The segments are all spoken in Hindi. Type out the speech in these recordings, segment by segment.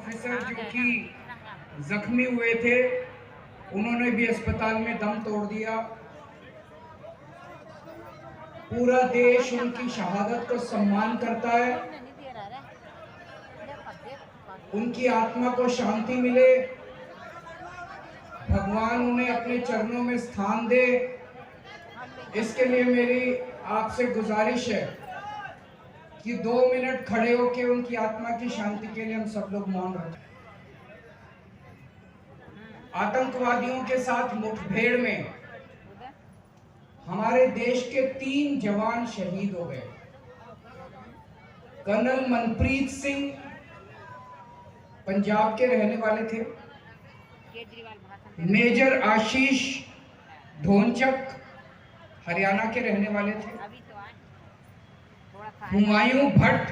ऑफिसर जो कि जख्मी हुए थे, उन्होंने भी अस्पताल में दम तोड़ दिया। पूरा देश उनकी शहादत को सम्मान करता है। उनकी आत्मा को शांति मिले, भगवान उन्हें अपने चरणों में स्थान दे, इसके लिए मेरी आपसे गुजारिश है कि 2 मिनट खड़े होकर उनकी आत्मा की शांति के लिए हम सब लोग मौन रखें। आतंकवादियों के साथ मुठभेड़ में हमारे देश के 3 जवान शहीद हो गए। कर्नल मनप्रीत सिंह पंजाब के रहने वाले थे, मेजर आशीष ढोंचक हरियाणा के रहने वाले थे, हुमायूं भट्ट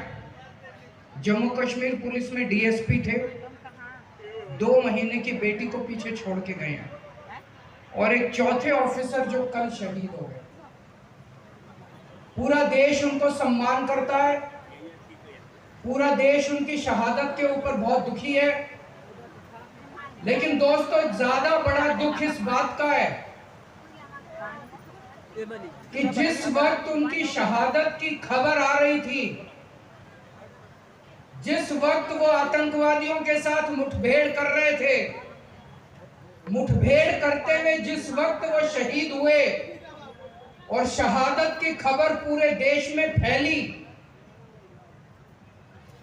जम्मू कश्मीर पुलिस में डीएसपी थे, 2 महीने की बेटी को पीछे छोड़ के गए हैं, और एक चौथे ऑफिसर जो कल शहीद हो गए। पूरा देश उनको सम्मान करता है, पूरा देश उनकी शहादत के ऊपर बहुत दुखी है। लेकिन दोस्तों, ज्यादा बड़ा दुख इस बात का है कि जिस वक्त उनकी शहादत की खबर आ रही थी, जिस वक्त वो आतंकवादियों के साथ मुठभेड़ कर रहे थे, मुठभेड़ करते हुए जिस वक्त वो शहीद हुए और शहादत की खबर पूरे देश में फैली,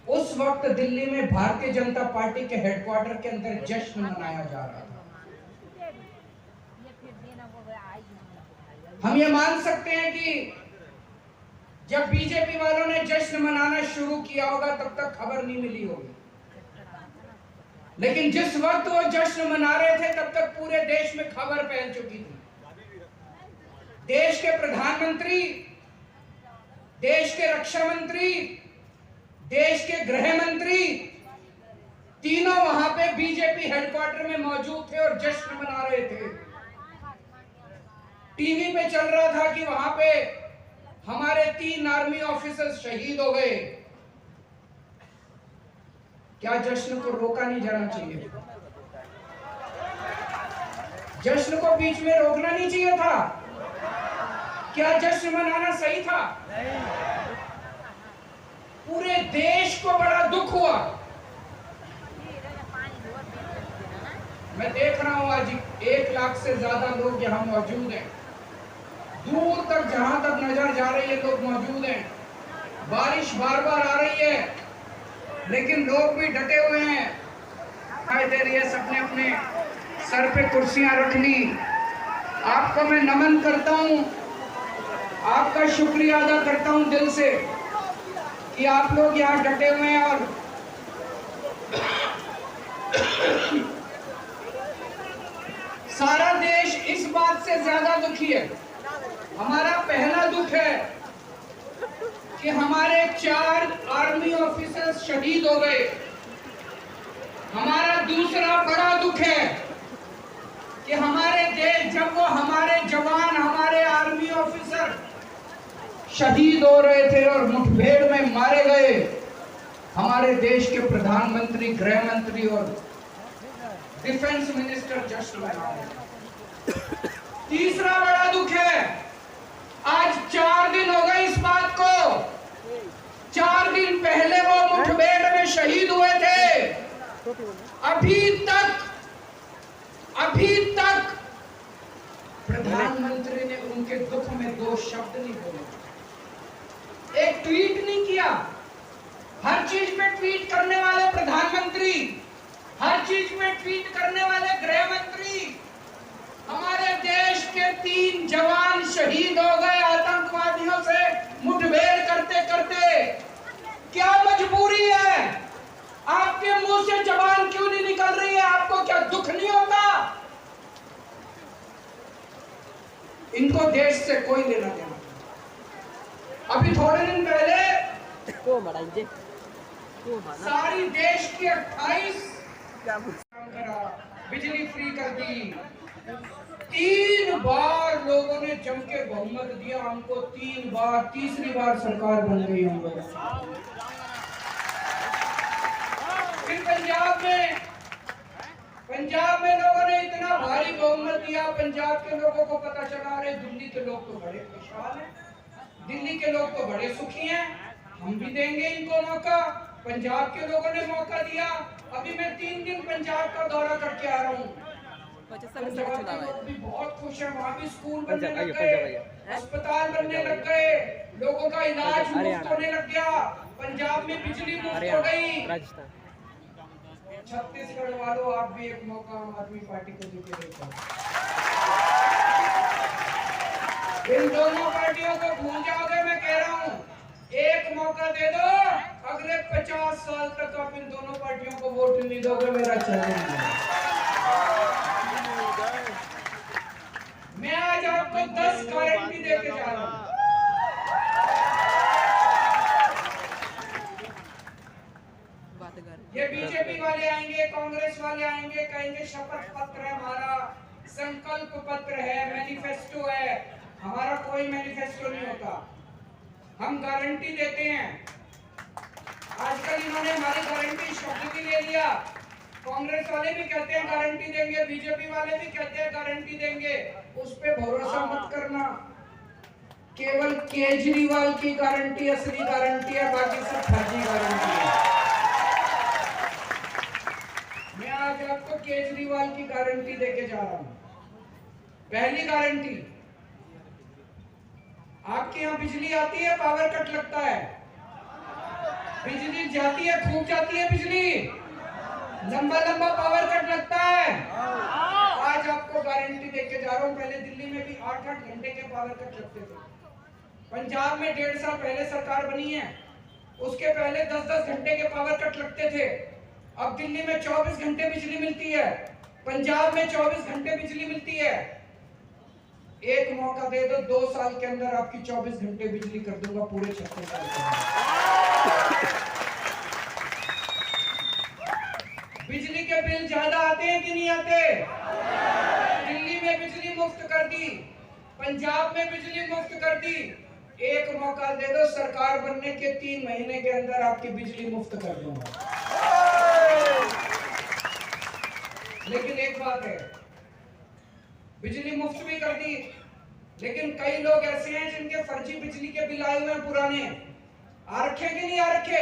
उस वक्त दिल्ली में भारतीय जनता पार्टी के हेडक्वार्टर के अंदर जश्न मनाया जा रहा था। हम ये मान सकते हैं कि जब बीजेपी वालों ने जश्न मनाना शुरू किया होगा तब तक खबर नहीं मिली होगी, लेकिन जिस वक्त वो जश्न मना रहे थे तब तक पूरे देश में खबर फैल चुकी थी। देश के प्रधानमंत्री, देश के रक्षा मंत्री, देश के गृह मंत्री, तीनों वहां पे बीजेपी हेडक्वार्टर में मौजूद थे और जश्न मना रहे थे। टीवी पे चल रहा था कि वहां पे हमारे 3 आर्मी ऑफिसर्स शहीद हो गए। क्या जश्न को रोका नहीं जाना चाहिए? जश्न को बीच में रोकना नहीं चाहिए था? क्या जश्न मनाना सही था? पूरे देश को बड़ा दुख हुआ। मैं देख रहा हूं आज 1 लाख से ज्यादा लोग यहां मौजूद हैं। दूर तक जहां तक नजर जा रही है लोग मौजूद हैं। बारिश बार बार आ रही है, लेकिन लोग भी डटे हुए हैं। दिखाई दे रही है, सबने अपने सर पे कुर्सियां रख ली। आपको मैं नमन करता हूं, आपका शुक्रिया अदा करता हूं दिल से कि आप लोग यहाँ डटे हुए हैं। और सारा देश इस बात से ज्यादा दुखी है। हमारा पहला दुख है कि हमारे 4 आर्मी ऑफिसर्स शहीद हो गए। हमारा दूसरा बड़ा दुख है कि हमारे देश, जब वो हमारे जवान, हमारे आर्मी ऑफिसर शहीद हो रहे थे और मुठभेड़ में मारे गए, हमारे देश के प्रधानमंत्री, गृह मंत्री और डिफेंस मिनिस्टर जश्न मना रहे हैं। तीसरा बड़ा दुख है, आज 4 दिन हो गए इस बात को। 4 दिन पहले वो मुठभेड़ में शहीद हुए थे। अभी तक प्रधानमंत्री ने उनके दुख में 2 शब्द नहीं बोले, एक ट्वीट नहीं किया। हर चीज पे ट्वीट करने वाले प्रधानमंत्री, हर चीज पे ट्वीट करने वाले गृह मंत्री। हमारे देश के 3 जवान शहीद हो गए आतंकवादियों से मुठभेड़ करते करते। क्या मजबूरी है? आपके मुंह से जबान क्यों नहीं निकल रही है? आपको क्या दुख नहीं होता? इनको देश से कोई लेना देना। अभी थोड़े दिन पहले सारी देश की 28 बिजली फ्री कर दी। 3 बार लोगों ने जम के बहुमत दिया हमको, 3 बार, तीसरी बार सरकार बन गई हम लोग। फिर पंजाब में पंजाब में लोगों ने इतना भारी बहुमत दिया, पंजाब के लोगों को पता चला अरे दिल्ली के लोग तो बड़े खुशहाल हैं, दिल्ली के लोग तो बड़े सुखी हैं, हम भी देंगे इनको मौका। पंजाब के लोगों ने मौका दिया। अभी मैं 3 दिन पंजाब का दौरा करके आ रहा हूँ। पंजाब के लोग भी बहुत खुश हैं, वहाँ भी स्कूल बनने लग गए, अस्पताल बनने लग गए, लोगों का इलाज मुफ्त होने लग गया, पंजाब में बिजली मुफ्त हो गई। छत्तीसगढ़ वालों, आप भी एक मौका आम आदमी पार्टी को देके देखो। इन दोनों पार्टियों को भूल जाओगे, मैं कह रहा हूँ, एक मौका दे दो, अगले 50 साल तक आप इन दोनों पार्टियों को वोट नहीं दोगे, मेरा चैलेंज है। मैं आज आपको 10 गारंटी देके जा रहा हूँ। ये बीजेपी वाले आएंगे, कांग्रेस वाले आएंगे, कहेंगे शपथ पत्र है हमारा, संकल्प पत्र है, मैनिफेस्टो है। हमारा कोई मैनिफेस्टो नहीं होता, हम गारंटी देते हैं। आजकल इन्होंने हमारी गारंटी शब्द भी ले लिया। कांग्रेस वाले भी कहते हैं गारंटी देंगे, बीजेपी वाले भी कहते हैं गारंटी देंगे। उस पे भरोसा मत करना। केवल केजरीवाल की गारंटी असली गारंटी है, बाकी सब फर्जी गारंटी है। मैं आज आपको केजरीवाल की गारंटी देके जा रहा हूं। पहली गारंटी, आपके यहाँ बिजली आती है, पावर कट लगता है, बिजली जाती है, खूब जाती है बिजली, लंबा लंबा पावर कट लगता है। आज आपको गारंटी देके जा रहा हूं। पहले दिल्ली में भी 8-8 घंटे के पावर कट लगते थे। पंजाब में 1.5 साल पहले सरकार बनी है, उसके पहले 10-10 घंटे के पावर कट लगते थे। अब दिल्ली में 24 घंटे बिजली मिलती है, पंजाब में 24 घंटे बिजली मिलती है। एक मौका दे दो, 2 साल के अंदर आपकी 24 घंटे बिजली कर दूंगा पूरे 36 साल के। बिजली के बिल ज्यादा आते हैं कि नहीं आते? दिल्ली में बिजली मुफ्त कर दी, पंजाब में बिजली मुफ्त कर दी। एक मौका दे दो, सरकार बनने के 3 महीने के अंदर आपकी बिजली मुफ्त कर दूंगा। लेकिन एक बात है, बिजली मुफ्त भी कर दी, लेकिन कई लोग ऐसे हैं जिनके फर्जी बिजली के बिल आए हुए हैं, पुराने। आ रखे कि नहीं आ रखे?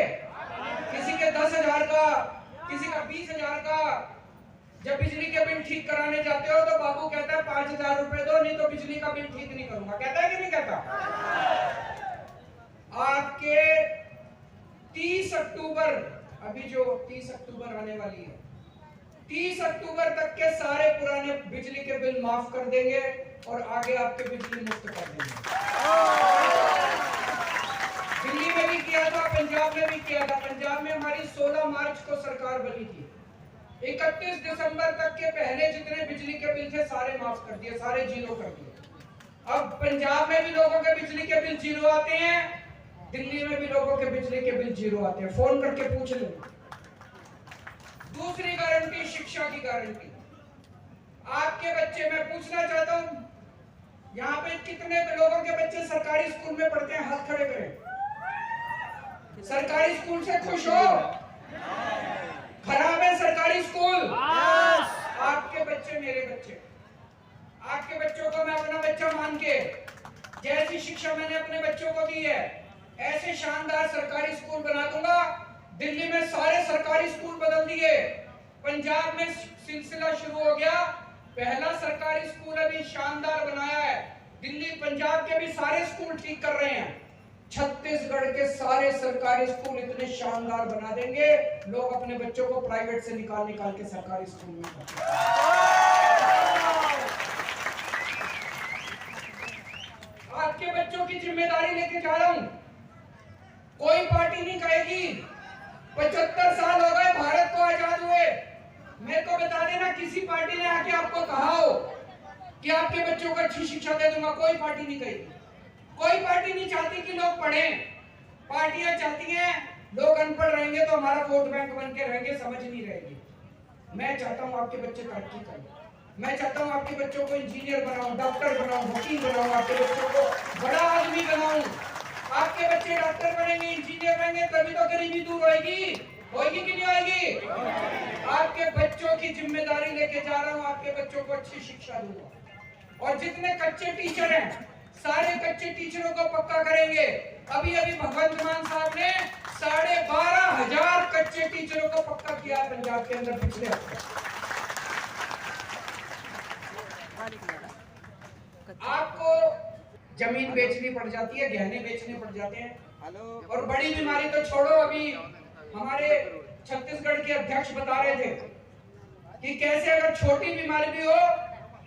किसी के 10,000 का, किसी का 20,000 का। जब बिजली के बिल ठीक कराने जाते हो तो बाबू कहता है 5,000 रुपए दो, नहीं तो बिजली का बिल ठीक नहीं करूंगा। कहता है कि नहीं कहता? आपके 30 अक्टूबर, अभी जो 30 अक्टूबर आने वाली है, 30 अक्टूबर तक के सारे पुराने बिजली के बिल माफ कर देंगे और आगे आपके बिजली मुफ्त कर देंगे। दिल्ली में भी किया था, पंजाब में भी किया था। पंजाब में हमारी 16 मार्च को सरकार बनी थी। 31 दिसंबर तक के पहले जितने बिजली के बिल थे सारे माफ कर दिए, सारे जीरो कर दिए। अब पंजाब में भी लोगों के बिजली के बिल जीरो आते हैं, दिल्ली में भी लोगों के बिजली के बिल जीरो आते हैं। फोन करके पूछ लेना। दूसरी गारंटी, शिक्षा की गारंटी। आपके बच्चे, मैं पूछना चाहता हूं, यहाँ पे कितने लोगों के बच्चे सरकारी स्कूल में पढ़ते हैं? हाथ खड़े करें। सरकारी स्कूल से खुश हो? खराब है सरकारी स्कूल? आपके बच्चे मेरे बच्चे, आपके बच्चों को मैं अपना बच्चा मान के, जैसी शिक्षा मैंने अपने बच्चों को दी है, ऐसे शानदार सरकारी स्कूल बना दूंगा। दिल्ली में सारे सरकारी स्कूल बदल दिए, पंजाब में सिलसिला शुरू हो गया। पहला सरकारी स्कूल अभी शानदार बनाया है, दिल्ली पंजाब के भी सारे स्कूल ठीक कर रहे हैं। छत्तीसगढ़ के सारे सरकारी स्कूल इतने शानदार बना देंगे, लोग अपने बच्चों को प्राइवेट से निकाल निकाल के सरकारी स्कूल में पढ़ाएंगे। आपके बच्चों की जिम्मेदारी लेके जा रहा हूं। कोई पार्टी नहीं कहेगी 75 साल हो गए भारत को आजाद हुए, मेरे को बता देना किसी पार्टी ने आके आपको कहा हो कि आपके बच्चों को अच्छी शिक्षा दे दूंगा। कोई पार्टी नहीं कहेगी। कोई पार्टी नहीं चाहती कि लोग पढ़ें। पार्टियां चाहती हैं लोग अनपढ़ रहेंगे तो हमारा वोट बैंक बन के रहेंगे, समझ नहीं रहेगी। मैं चाहता हूं आपके बच्चे तरक्की करें, मैं चाहता हूं आपके बच्चों को इंजीनियर बनाऊं, डॉक्टर बनाऊं, वकील बनाऊं, आपके बच्चों को बड़ा आदमी बनाऊं। आपके बच्चे डॉक्टर बनेंगे, इंजीनियर बनेंगे, तभी तो गरीबी दूर होगी। होगी कि नहीं होगी? आपके बच्चों की जिम्मेदारी लेके जा रहा हूं, आपके बच्चों को अच्छी शिक्षा दूंगा। और जितने कच्चे टीचर हैं सारे कच्चे टीचरों को पक्का करेंगे। अभी अभी भगवंत मान साहब ने 12,500 कच्चे टीचरों को पक्का किया पंजाब के अंदर पिछले हफ्ते। आपको जमीन बेचनी पड़ जाती है, गहने बेचने पड़ जाते हैं। और बड़ी बीमारी तो छोड़ो, अभी हमारे छत्तीसगढ़ के अध्यक्ष बता रहे थे कि कैसे अगर छोटी बीमारी भी हो,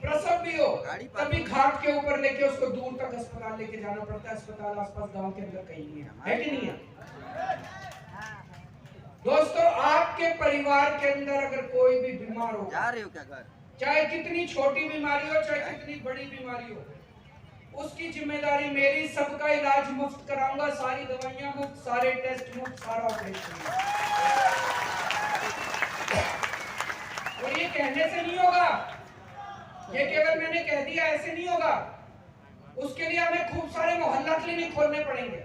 प्रसव भी हो, तभी घाट के ऊपर लेके उसको दूर तक अस्पताल लेके जाना पड़ता है। अस्पताल आसपास गांव के अंदर कहीं नहीं है कि नहीं है? दोस्तों, आपके परिवार के अंदर अगर कोई भी बीमार हो, जा रहे हो क्या घर, चाहे कितनी छोटी बीमारी हो चाहे कितनी बड़ी बीमारी हो, उसकी जिम्मेदारी मेरी। सबका इलाज मुफ्त कराऊंगा, सारी दवाइयां मुफ्त, सारे टेस्ट मुफ्त, सारा ऑपरेशन। और ये कहने से नहीं होगा, ये केवल मैंने कह दिया, ऐसे नहीं होगा। उसके लिए हमें खूब सारे मोहल्ला क्लिनिक खोलने पड़ेंगे।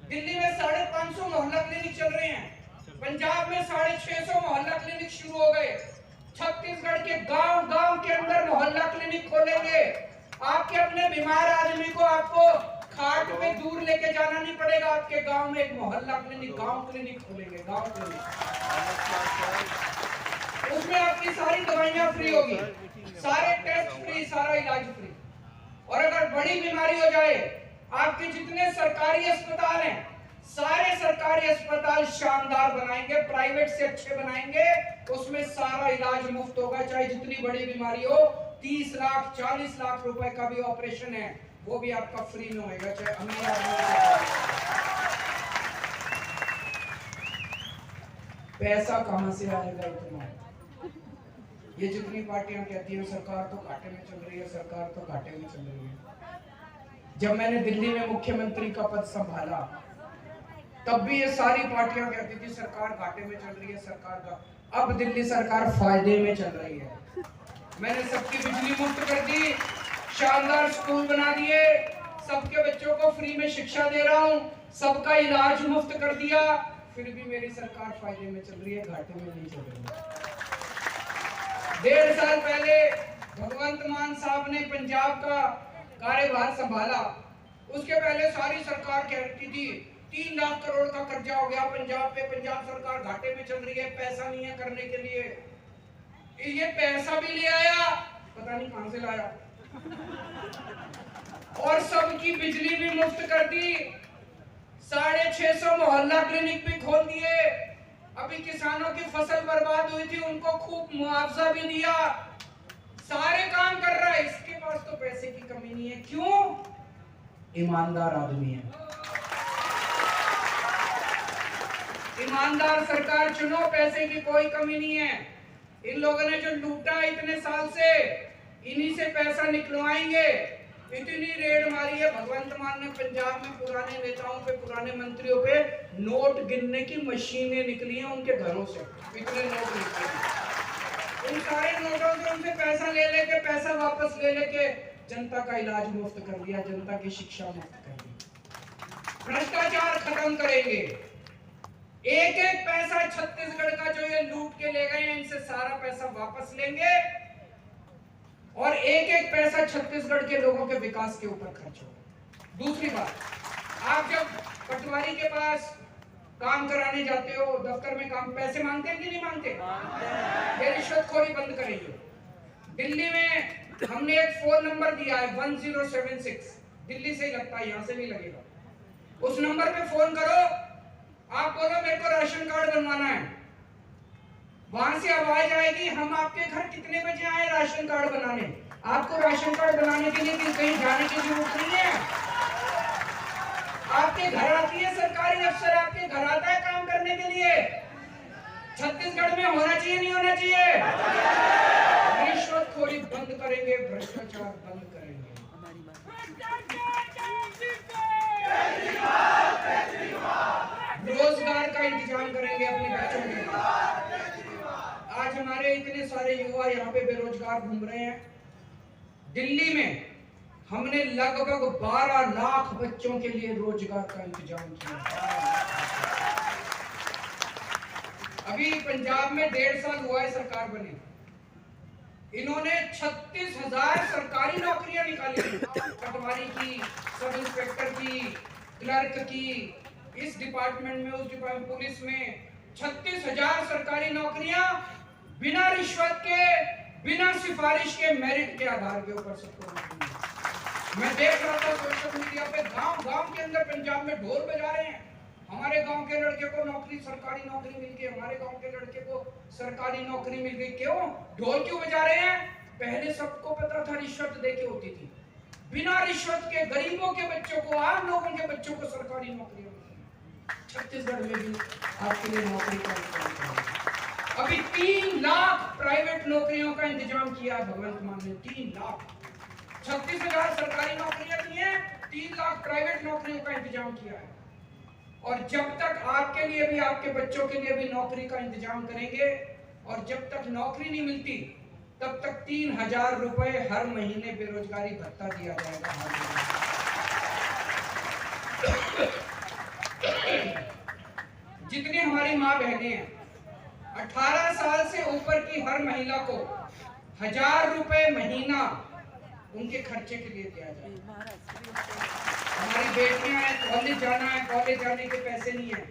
दिल्ली में 550 मोहल्ला क्लिनिक चल रहे हैं, पंजाब में 650 मोहल्ला क्लिनिक शुरू हो गए। छत्तीसगढ़ के गांव गांव के अंदर मोहल्ला क्लिनिक खोलेंगे। आपके अपने बीमार आदमी को आपको खाट पे दूर लेके जाना नहीं पड़ेगा, आपके गांव में एक मोहल्ला क्लिनिक, गांव क्लिनिक खोलेंगे, गांव क्लिनिक। उसमें आपकी सारी दवाइयां फ्री होगी, सारे टेस्ट फ्री, सारा इलाज फ्री। और अगर बड़ी बीमारी हो जाए, आपके जितने सरकारी अस्पताल हैं, सारे सरकारी अस्पताल शानदार बनाएंगे, प्राइवेट से अच्छे बनाएंगे, उसमें सारा इलाज मुफ्त होगा। चाहे जितनी बड़ी बीमारी हो, 30 लाख 40 लाख रुपए का भी ऑपरेशन है, वो भी आपका फ्री में होगा, चाहे अमीर आदमी। पैसा कहां से आएगा इतना? ये जितनी पार्टियां कहती है सरकार तो घाटे में चल रही है, सरकार तो घाटे में चल रही है। जब मैंने दिल्ली में मुख्यमंत्री का पद संभाला, तब भी ये सारी पार्टियां कहती थी सरकार घाटे में चल रही है, सरकार का। अब दिल्ली सरकार फायदे में चल रही है। मैंने सबकी बिजली मुफ्त कर दी, शानदार स्कूल बना दिए, सबके बच्चों को फ्री में शिक्षा दे रहा हूं, सबका इलाज मुफ्त कर दिया। फिर भी मेरी सरकार फायदे में चल रही है, घाटे में नहीं चल रही है। 1.5 साल पहले भगवंत मान साहब ने पंजाब का कार्यभार संभाला। उसके पहले सारी सरकार कहती थी 3 लाख करोड़ का कर्जा हो गया पंजाब पे, पंजाब सरकार घाटे में चल रही है, पैसा नहीं है करने के लिए। ये पैसा भी ले आया, पता नहीं कहां से लाया, और सबकी बिजली भी मुफ्त कर दी, 650 मोहल्ला क्लिनिक भी खोल दिए। अभी किसानों की फसल बर्बाद हुई थी, उनको खूब मुआवजा भी दिया, सारे काम कर रहा है। इसके पास तो पैसे की कमी नहीं है, क्यों? ईमानदार आदमी है। ईमानदार सरकार चुनो, पैसे की कोई कमी नहीं है। इन लोगों ने जो लूटा इतने साल से, इन्हीं से पैसा निकलवाएंगे। इतनी रेड मारी है भगवंत मान ने पंजाब में, पुराने नेताओं पे, पुराने मंत्रियों पे नोट गिनने की मशीनें निकली हैं उनके घरों से, इतने नोट निकले हैं। उन सारे नोटों से उनसे पैसा ले लेके, पैसा वापस ले लेके जनता का इलाज मुफ्त कर दिया, जनता की शिक्षा मुफ्त कर दी। भ्रष्टाचार खत्म करेंगे। एक एक पैसा छत्तीसगढ़ का जो ये लूट के ले गए हैं, इनसे सारा पैसा वापस लेंगे और एक एक पैसा छत्तीसगढ़ के लोगों के विकास के ऊपर खर्च होगा। दूसरी बात, आप जब पटवारी के पास काम कराने जाते हो, दफ्तर में काम, पैसे मांगते हैं कि नहीं मांगते? ये रिश्वतखोरी बंद करेंगे। दिल्ली में हमने एक फोन नंबर दिया है 1076, दिल्ली से ही लगता है, यहां से नहीं लगेगा। उस नंबर पे फोन करो, आप बोलो मेरे को राशन कार्ड बनवाना है, वहां से आवाज आएगी हम आपके घर कितने बजे आए राशन कार्ड बनाने। आपको राशन कार्ड बनाने के लिए कहीं जाने की जरूरत नहीं है, आपके घर आती है सरकारी अफसर, आपके घर आता है काम करने के लिए। छत्तीसगढ़ में होना चाहिए नहीं होना चाहिए? रिश्वतखोरी बंद करेंगे, भ्रष्टाचार बंद करेंगे। रोजगार का इंतजाम करेंगे अपने बच्चों के लिए। आज हमारे इतने सारे युवा यहाँ पे बेरोजगार घूम रहे हैं। दिल्ली में हमने लगभग 12 लाख बच्चों के लिए रोजगार का इंतजाम किया। अभी पंजाब में 1.5 साल हुआ है सरकार बने, इन्होंने 36,000 सरकारी नौकरियां निकाली, पटवारी की, सब इंस्पेक्टर की, क्लर्क की, इस डिपार्टमेंट में, उस डिपार्टमेंट, पुलिस में 36,000 सरकारी नौकरियां बिना रिश्वत के, बिना सिफारिश के, मेरिट के आधार के ऊपर सबको नौकरी। मैं देख रहा था सोशल मीडिया पे, गांव गांव के अंदर पंजाब में ढोल बजा रहे हैं, हमारे गांव के लड़के को नौकरी, सरकारी नौकरी मिल गई, हमारे गांव के लड़के को सरकारी नौकरी मिल गई। क्यों ढोल क्यों बजा रहे हैं? पहले सबको पता था रिश्वत देके होती थी, बिना रिश्वत के गरीबों के बच्चों को, आम लोगों के बच्चों को सरकारी नौकरी मिली। छत्तीसगढ़ में भी आपके लिए नौकरी का अभी 3 लाख प्राइवेट नौकरियों का इंतजाम किया भगवंत मान ने। 3 लाख, 36,000 सरकारी नौकरियां दी हैं, 3 लाख प्राइवेट नौकरियों का इंतजाम किया है। और जब तक आपके लिए भी, आपके बच्चों के लिए भी नौकरी का इंतजाम करेंगे, और जब तक नौकरी नहीं मिलती तब तक 3,000 रुपए हर महीने बेरोजगारी भत्ता दिया जाएगा। जितनी हमारी माँ बहनें हैं, 18 साल से ऊपर की हर महिला को 1,000 रुपए महीना उनके खर्चे के लिए दिया जाए। हमारी बेटियां हैं, कॉलेज जाना है, कॉलेज जाने के पैसे नहीं है,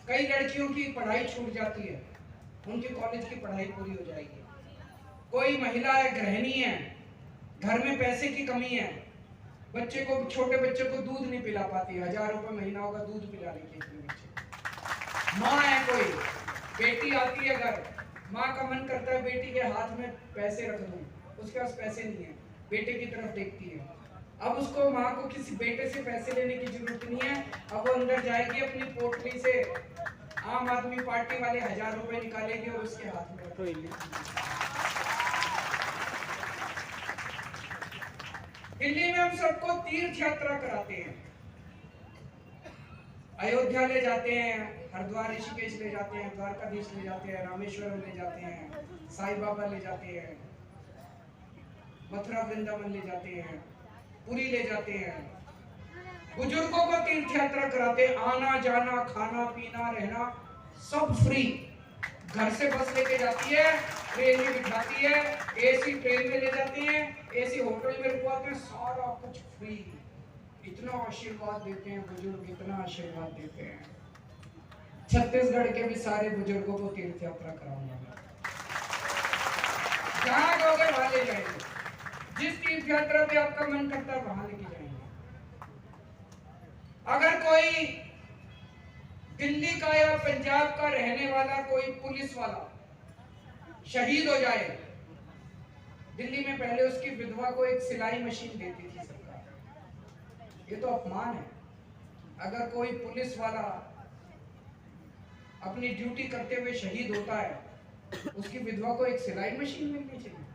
कई लड़कियों की पढ़ाई छूट जाती है, उनकी कॉलेज की पढ़ाई पूरी हो जाएगी। कोई महिला है, गृहिणी है, घर में पैसे की कमी है, बच्चे को, छोटे बच्चे को दूध नहीं पिला पाती, 1,000 रुपए महीना होगा दूध पिला लेके अपने बच्चे। माँ है, कोई बेटी आती है घर, माँ का मन करता है बेटी के हाथ में पैसे रख दूं, उसके पास पैसे नहीं है, बेटे की तरफ देखती है। अब उसको, माँ को किसी बेटे से पैसे लेने की जरूरत नहीं है, अब वो अंदर जाएगी, अपनी पोटली से आम आदमी पार्टी वाले 1,000 रुपए निकालेंगे और उसके हाथ में रखेंगे। दिल्ली में हम सबको तीर्थ यात्रा कराते हैं, अयोध्या ले जाते हैं, हरिद्वार ऋषिकेश ले जाते हैं, द्वारकाधीश ले जाते हैं, रामेश्वरम ले जाते हैं, साईं बाबा ले जाते हैं, मथुरा वृंदावन ले जाते हैं, पुरी ले जाते हैं। बुजुर्गों को तीर्थ यात्रा कराते हैं, आना जाना, खाना पीना, रहना सब फ्री। घर से बस लेके जाती है, ट्रेन में बिठाती है, एसी ट्रेन में ले जाती है, एसी होटल में रुकवाते हैं, सारा कुछ फ्री। इतना आशीर्वाद देते हैं बुजुर्ग, इतना आशीर्वाद देते हैं। छत्तीसगढ़ के भी सारे बुजुर्गों को तीर्थ यात्रा कराऊंगा मैं, जहां जाओगे वहां ले जाएंगे, जिस तीर्थ यात्रा पे आपका मन करता है वहां लेके जाएंगे। अगर कोई दिल्ली का या पंजाब का रहने वाला कोई पुलिस वाला शहीद हो जाए, दिल्ली में पहले उसकी विधवा को एक सिलाई मशीन देती थी सरकार, ये तो अपमान है। अगर कोई पुलिस वाला अपनी ड्यूटी करते हुए शहीद होता है, उसकी विधवा को एक सिलाई मशीन मिलनी चाहिए।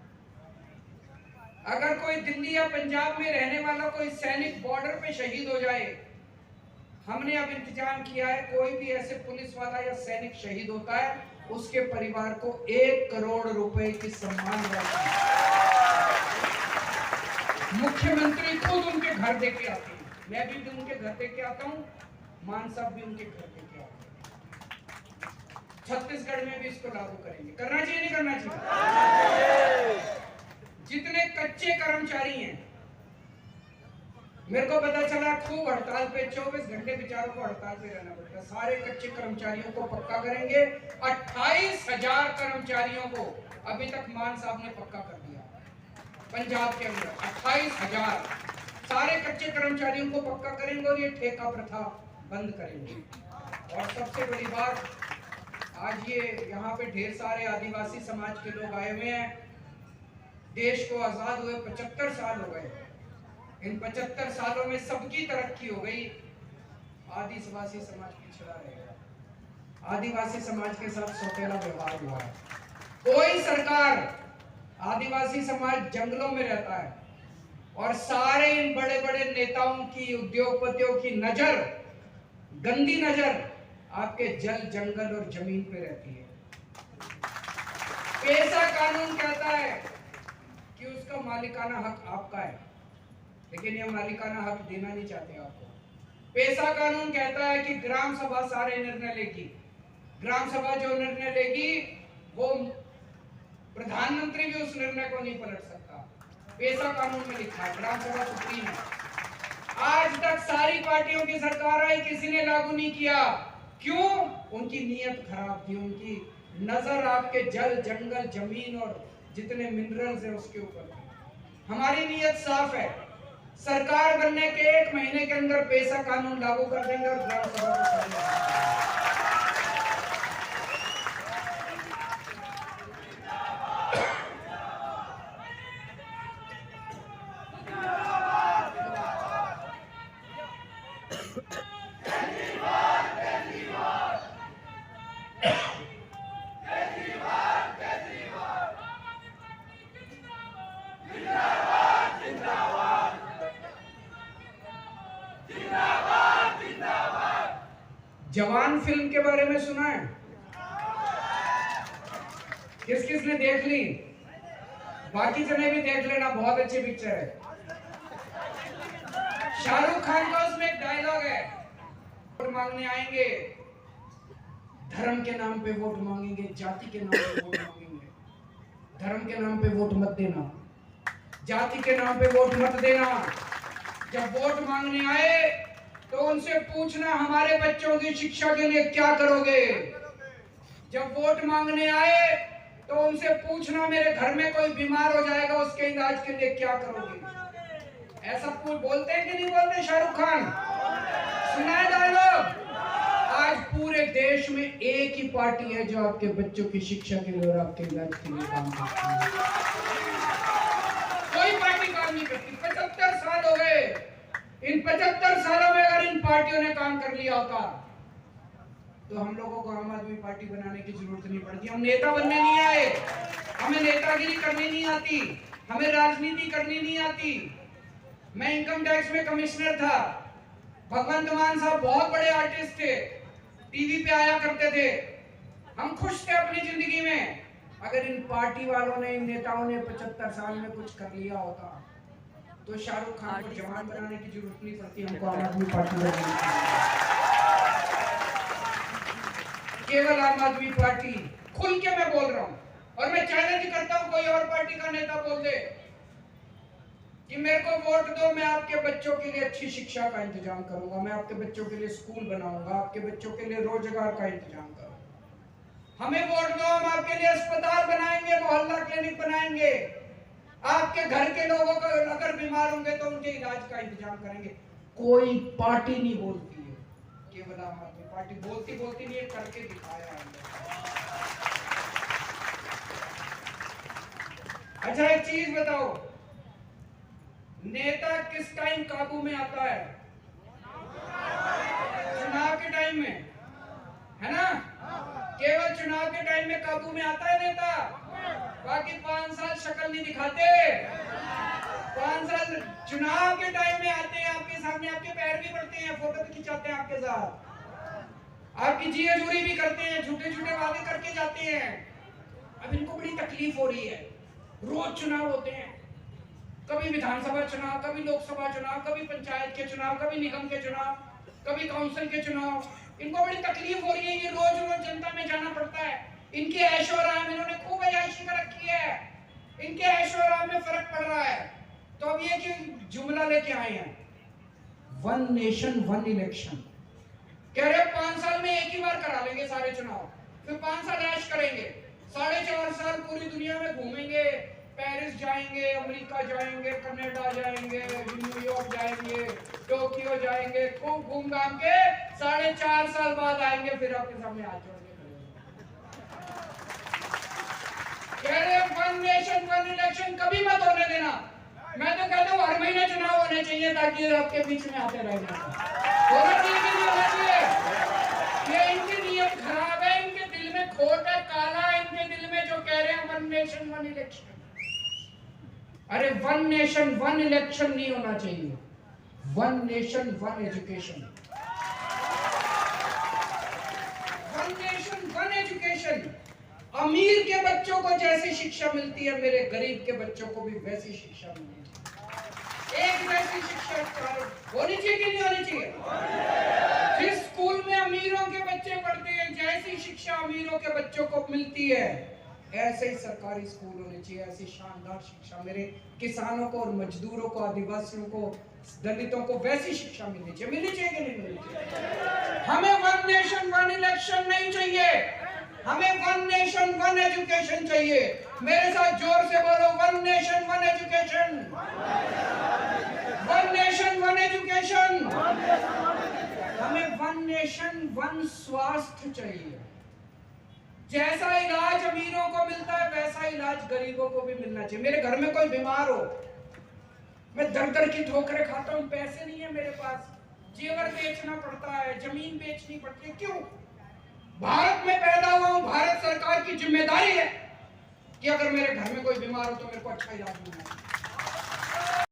अगर कोई दिल्ली या पंजाब में रहने वाला कोई सैनिक बॉर्डर पे शहीद हो जाए, हमने अब इंतजाम किया है, कोई भी ऐसे पुलिस वाला या सैनिक शहीद होता है, उसके परिवार को 1 करोड़ रुपए की सम्मान राशि मुख्यमंत्री खुद उनके घर देके आते हैं। मैं भी उनके घर देके आता हूँ, मान साहब भी उनके घर देके आते हैं। छत्तीसगढ़ में भी इसको लागू करेंगे। करना चाहिए नहीं करना चाहिए? जितने कच्चे कर्मचारी हैं, मेरे को पता चला खूब हड़ताल पे, 24 घंटे बेचारों को हड़ताल पे रहना पड़ता है। सारे कच्चे कर्मचारियों को पक्का करेंगे। 28,000 कर्मचारियों को अभी तक मान साहब ने पक्का कर दिया पंजाब के अंदर। 28,000 सारे कच्चे कर्मचारियों को पक्का करेंगे और ये ठेका प्रथा बंद करेंगे। और सबसे बड़ी बात, आज ये यहाँ पे ढेर सारे आदिवासी समाज के लोग आए हुए हैं। देश को आजाद हुए 75 साल हो गए। इन 75 सालों में सबकी तरक्की हो गई, आदिवासी समाज पिछड़ा रहेगा। आदिवासी समाज के साथ सौतेला व्यवहार हुआ है। कोई सरकार, आदिवासी समाज जंगलों में रहता है और सारे इन बड़े बड़े नेताओं की, उद्योगपतियों की नजर, गंदी नजर आपके जल, जंगल और जमीन पे रहती है। पेशा कानून कहता है कि उसका मालिकाना हक आपका है, लेकिन ये मालिकाना हक देना नहीं चाहते आपको। पेशा कानून कहता है कि ग्राम सभा सारे निर्णय लेगी। ग्राम सभा जो निर्णय लेगी वो प्रधान प्रधानमंत्री भी उस निर्णय को नहीं पलट सकता। पेशा कानून में लिखा है, विधानसभा सुप्रीम है। आज तक सारी पार्टियों की सरकार आई, किसी ने लागू नहीं किया। क्यों? उनकी नीयत खराब थी, उनकी नजर आपके जल, जंगल, जमीन और जितने मिनरल्स हैं उसके ऊपर। हमारी नीयत साफ है, सरकार बनने के 1 महीने के अंदर पेशा कानून लागू कर देंगे और ग्राम सभा को जवान फिल्म के बारे में सुना है? किस किस ने देख ली? बाकी जने भी देख लेना, बहुत अच्छी पिक्चर है। शाहरुख खान का उसमें एक डायलॉग है, वोट मांगने आएंगे, धर्म के नाम पे वोट मांगेंगे, जाति के नाम पे वोट मांगेंगे। धर्म के नाम पे वोट मत देना, जाति के नाम पे वोट मत देना। जब वोट मांगने आए तो उनसे पूछना हमारे बच्चों की शिक्षा के लिए क्या करोगे। जब वोट मांगने आए तो उनसे पूछना मेरे घर में कोई बीमार हो जाएगा, उसके इलाज के लिए क्या करोगे। ऐसा बोलते हैं कि नहीं बोलते शाहरुख खान? सुना है डायलॉग? आज पूरे देश में एक ही पार्टी है जो आपके बच्चों की शिक्षा के लिए और आपके इलाज के लिए काम करती है। कोई पार्टी काम नहीं करती। 75 साल हो गए। इन 75 सालों में अगर इन पार्टियों ने काम कर लिया होता तो हम लोगों को आम आदमी पार्टी बनाने की जरूरत नहीं पड़ती। हम नेता बनने नहीं आए, हमें नेतागिरी करनी नहीं आती, हमें राजनीति करनी नहीं आती। मैं इनकम टैक्स में कमिश्नर था। भगवंत मान साहब बहुत बड़े आर्टिस्ट थे, टीवी पे आया करते थे। हम खुश थे अपनी जिंदगी में। अगर इन पार्टी वालों ने, इन नेताओं ने 75 साल में कुछ कर लिया होता तो शाहरुख खान को जवान बनाने की जरूरत नहीं पड़ती, हमको आम आदमी पार्टी बनानी केवल आम आदमी पार्टी। खुल के मैं बोल रहा हूं और मैं चैलेंज करता हूं, कोई और पार्टी का नेता बोल दे कि मेरे को वोट दो, मैं आपके बच्चों के लिए अच्छी शिक्षा का इंतजाम करूंगा, मैं आपके बच्चों के लिए स्कूल बनाऊंगा, आपके बच्चों के लिए रोजगार का इंतजाम करूंगा। हमें वोट दो, हम आपके लिए अस्पताल बनाएंगे, मोहल्ला क्लिनिक बनाएंगे, आपके घर के लोगों को अगर बीमार होंगे तो उनके इलाज का इंतजाम करेंगे। कोई पार्टी नहीं बोलती है, केवल आम आदमी पार्टी बोलती नहीं है, करके दिखाया है। अच्छा एक चीज बताओ, नेता किस टाइम काबू में आता है? चुनाव के टाइम में, है ना? केवल चुनाव के टाइम में काबू में आता है नेता, बाकी 5 साल शक्ल नहीं दिखाते। 5 साल चुनाव के टाइम में आते हैं, आपके सामने आपके पैर भी पड़ते हैं, फोटो भी खिंचाते हैं आपके साथ, आपकी जी हजूरी भी करते हैं, झूठे झूठे वादे करके जाते हैं। अब इनको बड़ी तकलीफ हो रही है, रोज चुनाव होते हैं, कभी विधानसभा चुनाव, कभी लोकसभा चुनाव, कभी पंचायत के चुनाव, कभी निगम के चुनाव, कभी काउंसिल के चुनाव। इनको बड़ी तकलीफ हो रही है, ये रोज रोज जनता में जाना पड़ता है। इनके ऐशो आराम, इन्होंने खूब अय्याशी कर रखी है, इनके ऐशो आराम में फर्क पड़ रहा है। तो अब ये कि जुमला लेके आए हैं, 1 नेशन 1 इलेक्शन। कह रहे 5 साल में एक ही बार करा लेंगे सारे चुनाव, फिर 5 साल ऐश करेंगे, 4.5 साल पूरी दुनिया में घूमेंगे, पेरिस जाएंगे, अमेरिका जाएंगे, कनाडा जाएंगे, न्यूयॉर्क जाएंगे, टोक्यो जाएंगे, खूब घूम घाम के 4.5 साल बाद आएंगे, फिर आपके सामने आ जाएंगे। कह रहे 1 नेशन 1 इलेक्शन कभी मत होने देना। मैं तो कहता हूँ हर महीने चुनाव होने चाहिए ताकि आपके बीच में आते रहेंगे। होना चाहिए कि नहीं होना चाहिए? ये इनकी नीयत खराब है, इनके दिल में खोट है, काला है इनके दिल में, जो कह रहे हैं 1 नेशन 1 इलेक्शन। अरे 1 नेशन 1 इलेक्शन नहीं होना चाहिए, 1 नेशन 1 एजुकेशन। 1 nation 1 education. अमीर के बच्चों को जैसी शिक्षा मिलती है, मेरे गरीब के बच्चों को भी वैसी शिक्षा मिलनी चाहिए। एक वैसी शिक्षा होनी चाहिए कि नहीं होनी चाहिए? जिस स्कूल में अमीरों के बच्चे पढ़ते हैं, जैसी शिक्षा अमीरों के बच्चों को मिलती है, ऐसे ही सरकारी स्कूल होने चाहिए, ऐसी शानदार शिक्षा मेरे किसानों को और मजदूरों को, आदिवासियों को, दलितों को वैसी शिक्षा मिलनी चाहिए। मिलनी चाहिए कि नहीं मिलनी चाहिए? हमें वन नेशन वन इलेक्शन नहीं चाहिए, हमें वन नेशन वन एजुकेशन चाहिए। मेरे साथ जोर से बोलो, one nation one education, one nation one education. हमें वन नेशन वन स्वास्थ्य चाहिए। जैसा इलाज अमीरों को मिलता है वैसा इलाज गरीबों को भी मिलना चाहिए। मेरे घर में कोई बीमार हो, मैं दर दर की ठोकरें खाता हूं, पैसे नहीं है मेरे पास, जेवर बेचना पड़ता है, जमीन बेचनी पड़ती है। क्यों? भारत में पैदा हुआ हूं, भारत सरकार की जिम्मेदारी है कि अगर मेरे घर में कोई बीमार हो तो मेरे को अच्छा इलाज मिलना चाहिए।